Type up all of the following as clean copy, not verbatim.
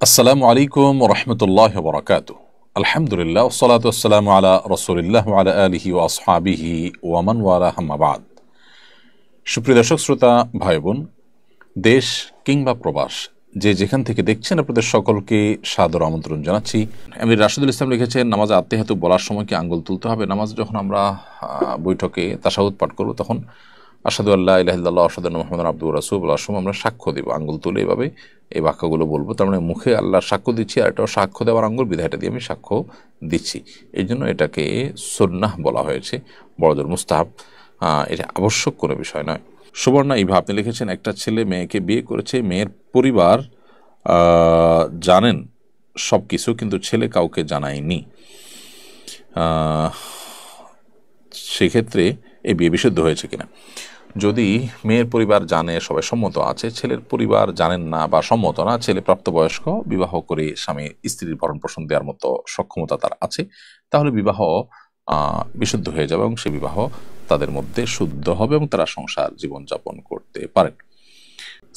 আসসালামু আলাইকুম রহমতুল্লাহ বরকাত। আলহামদুলিল্লাহ ওসসালাতু ওয়াসসালামু আলা রাসূলিল্লাহ ওয়া আলা আলিহি ওয়া আসহাবিহি ওয়া মান ওয়ালা, আম্মা বাদ। সুপ্রিয় দর্শক শ্রোতা ভাই বোন, দেশ কিংবা প্রবাস যে যেখান থেকে দেখছেন, আপনাদের সকলকে সাদর আমন্ত্রণ জানাচ্ছি। আমির রাশিদুল ইসলাম লিখেছেন, নামাজে আত্মেহাতু বলার সময় কি আঙ্গুল তুলতে হবে? নামাজ যখন আমরা বৈঠকে তাশাহুদ পাঠ করব, তখন আশহাদু আল্লা ইলাহা ইল্লাল্লাহ আশহাদু আন্না মুহাম্মাদান আবদুহু ওয়া রাসূলুহু বলার সময় আমরা সাক্ষ্য দেব, আঙ্গুল তুলে এভাবে এই বাক্যগুলো বলবো। তার মানে মুখে আল্লাহর সাক্ষ্য দিচ্ছি, আর এটাও সাক্ষ্য দেওয়ার আঙ্গুল, বিধায়টা দিয়ে আমি সাক্ষ্য দিচ্ছি। এই জন্য এটাকে সুন্নাহ বলা হয়েছে, বড়জোর মুস্তাহাব, এটা আবশ্যক কোনো বিষয় নয়। সুবর্ণা ইভা আপনি লিখেছেন, একটা ছেলে মেয়েকে বিয়ে করেছে, মেয়ের পরিবার জানেন সব কিছু, কিন্তু ছেলে কাউকে জানায়নি। সেক্ষেত্রে এই বিয়ে বিশুদ্ধ হয়েছে কিনা? যদি মেয়ের পরিবার জানে, সবাই সম্মত আছে, ছেলের পরিবার জানেন না বা সম্মত না, ছেলে প্রাপ্তবয়স্ক, বিবাহ করে স্বামী স্ত্রীর ভরণ পোষণ দেওয়ার মতো সক্ষমতা তার আছে, তাহলে বিবাহ বিশুদ্ধ হয়ে যাবে এবং সে বিবাহ তাদের মধ্যে শুদ্ধ হবে এবং তারা সংসার জীবনযাপন করতে পারেন।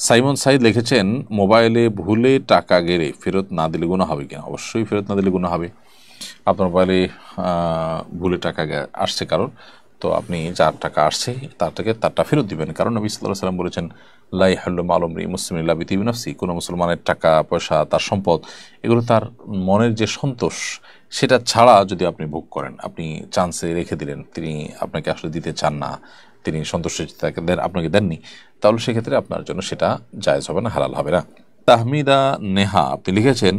সাইমন সাইদ লিখেছেন, মোবাইলে ভুলে টাকা গেলে ফেরত না দিলে গুনাহ হবে কিনা? অবশ্যই ফেরত না দিলে গুনাহ হবে। আপনার মোবাইলে ভুলে টাকা আসছে কারোর, তো আপনি যার টাকা আসছে তারটা ফেরত দিবেন। কারণ নবী সাল্লাল্লাহু আলাইহি ওয়াসাল্লাম বলেছেন, লা ইয়াহিল্লু মালু ইমরিইন মুসলিমিন ইল্লা বিতিবি নাফসি। কোনো মুসলমানের টাকা পয়সা, তার সম্পদ, এগুলো তার মনের যে সন্তোষ সেটা ছাড়া যদি আপনি ভোগ করেন, আপনি চান্সে রেখে দিলেন, তিনি আপনাকে আসলে দিতে চান না, তিনি সন্তুষ্ট আপনাকে দেননি, তাহলে সেক্ষেত্রে আপনার জন্য সেটা জায়েজ হবে না, হালাল হবে না। তাহমিদা নেহা আপনি লিখেছেন,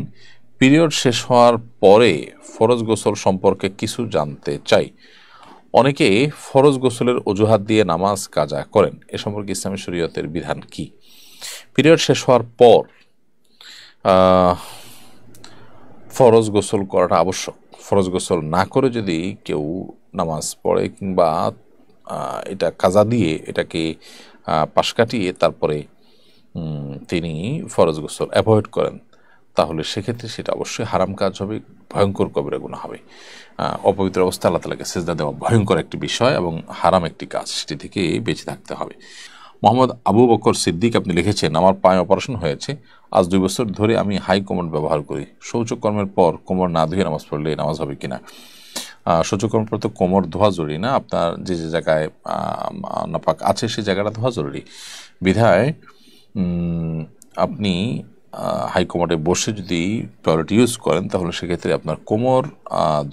পিরিয়ড শেষ হওয়ার পরে ফরজ গোসল সম্পর্কে কিছু জানতে চাই। অনেকে ফরজ গোসলের অজুহাত দিয়ে নামাজ কাজা করেন, এ সম্পর্কে ইসলামী শরীয়তের বিধান কি? পিরিয়ড শেষ হওয়ার পর ফরজ গোসল করাটা আবশ্যক। ফরজ গোসল না করে যদি কেউ নামাজ পড়ে কিংবা এটা কাজা দিয়ে এটাকে পাশ কাটিয়ে তারপরে তিনি ফরজ গোসল অ্যাভয়েড করেন, তাহলে সেক্ষেত্রে সেটা অবশ্যই হারাম কাজ হবে, ভয়ঙ্কর কবিরা গুনাহ হবে। অপবিত্র অবস্থা আল্লাহ তাআলাকে সিজদা দেওয়া ভয়ঙ্কর একটি বিষয় এবং হারাম একটি কাজ, সেটি থেকে বেঁচে থাকতে হবে। মোহাম্মদ আবু বকর সিদ্দিক আপনি লিখেছেন, আমার পায়ে অপারেশন হয়েছে, আজ 2 বছর ধরে আমি হাই কোমর ব্যবহার করি। শৌচকর্মের পর কোমর না ধুয়ে নামাজ পড়লে নামাজ হবে কিনা? শৌচকর্মের পর তো কোমর ধোয়া জরুরি না, আপনার যে যে জায়গায় নাপাক আছে সেই জায়গাটা ধোয়া জরুরি। বিধায় আপনি হাইকমোডে বসে যদি টয়লেট ইউজ করেন, তাহলে সেক্ষেত্রে আপনার কোমর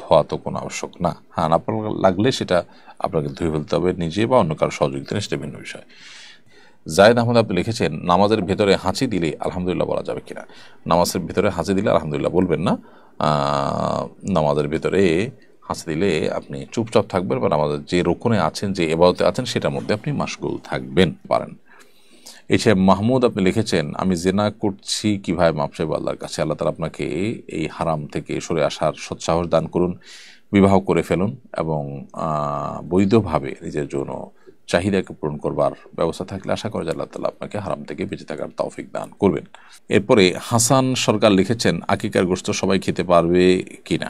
ধোয়া তো কোনো আবশ্যক না। হ্যাঁ, না লাগলে সেটা আপনাকে ধুয়ে ফেলতে হবে নিজে বা অন্য কারো সহযোগিতা, সেটা ভিন্ন বিষয়। জায়েদ আহমদ আপনি লিখেছেন, নামাজের ভেতরে হাঁচি দিলে আলহামদুলিল্লাহ বলা যাবে কিনা? নামাজের ভেতরে হাঁচি দিলে আলহামদুলিল্লাহ বলবেন না। নামাজের ভেতরে হাঁচি দিলে আপনি চুপচাপ থাকবেন বা নামাজের যে রুকুনে আছেন, যে ইবাদতে আছেন, সেটার মধ্যে আপনি মাশগুল থাকবেন পারেন। এছাড়া মাহমুদ আপনি লিখেছেন, আমি জেনা করছি কিভাবে মাপ চাইব আল্লাহর কাছে? আল্লাহ তাআলা আপনাকে এই হারাম থেকে সরে আসার সৎসাহস দান করুন, বিবাহ করে ফেলুন এবং বৈধভাবে নিজের যৌন চাহিদাকে পূরণ করবার ব্যবস্থা থাকলে আশা করা যায় আল্লাহ তাআলা আপনাকে হারাম থেকে বেঁচে থাকার তৌফিক দান করবেন। এরপরে হাসান সরকার লিখেছেন, আকিকার গোশত সবাই খেতে পারবে কিনা?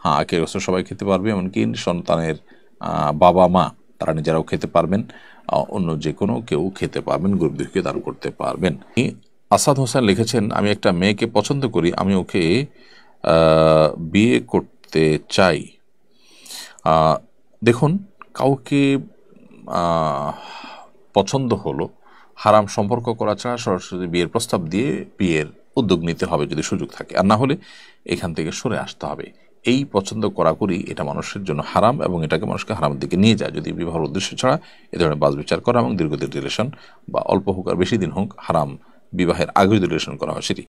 হ্যাঁ, আকিকার গোশত সবাই খেতে পারবে, এমনকি সন্তানের বাবা মা তারা নিজেরাও খেতে পারবেন, অন্য যে কোনো কেউ খেতে পারবেন, গরিব দুঃখীকে দান করতে পারবেন। আসাদ হোসেন লিখেছেন, আমি একটা মেয়েকে পছন্দ করি, আমি ওকে বিয়ে করতে চাই। দেখুন, কাউকে পছন্দ হলো, হারাম সম্পর্ক করা ছাড়া সরাসরি বিয়ের প্রস্তাব দিয়ে বিয়ের উদ্যোগ নিতে হবে যদি সুযোগ থাকে, আর না হলে এখান থেকে সরে আসতে হবে। এই পছন্দ করাকরি এটা মানুষের জন্য হারাম এবং এটাকে মানুষকে হারামের দিকে নিয়ে যায় যদি বিবাহের উদ্দেশ্য ছাড়া এ ধরনের বাস বিচার করা এবং দীর্ঘদিন রিলেশন বা অল্প হোক আর বেশি দিন হোক, হারাম বিবাহের আগে যদি রিলেশন করা হয় সেটি